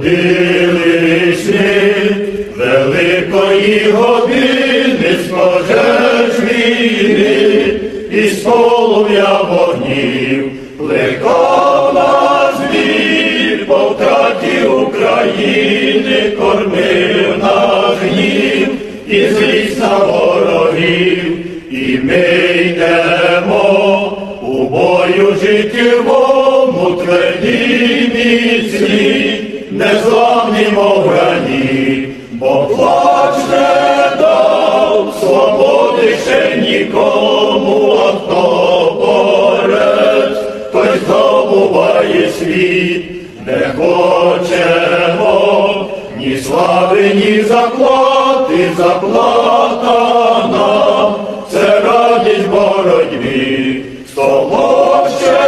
Будились ми великої години з пожеж війни, і з полум'я вогнів плекав нас біль, по втраті України кормив наш гнів, і злість на ворогів, і ми йдемо у бою життєвому тверді міцні, незламні мов граніт, бо плач не дав свободи ще нікому, а хто борець, той здобуває світ. Не хочемо ні слави, ні заплати, заплата нам – це радість боротьбі. Ще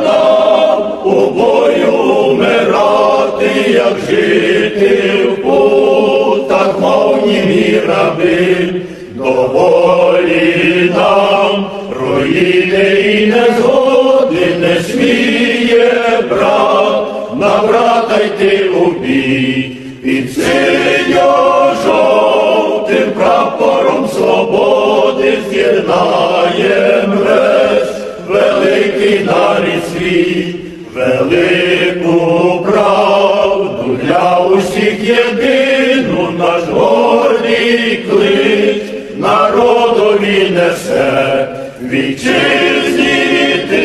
нам у бою вмирати, як жити в путах, мов німі раби. До волі нам руїни і незгоди не сміє брат, на брата йти у бій. Під синьо-жовтим прапором свободи з'єднаєм весь великий нарід свій, велику правду для усіх єдину наш гордий клич народові несе. Вітчизні ти,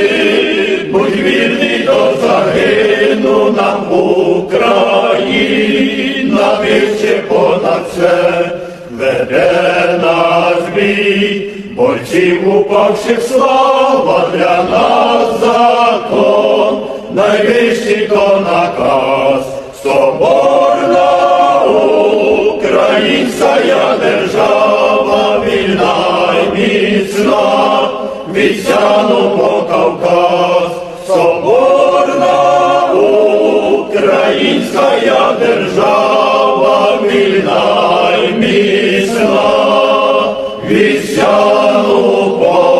будь вірний до загину нам Україна, вище понад все веде нас бій. Борців упавших слава для нас закон, найвищий то наказ. Соборна українська держава, вільна й міцна, від Сяну по Кавказ. Соборна українська держава, вільна й міцна, від Сяну по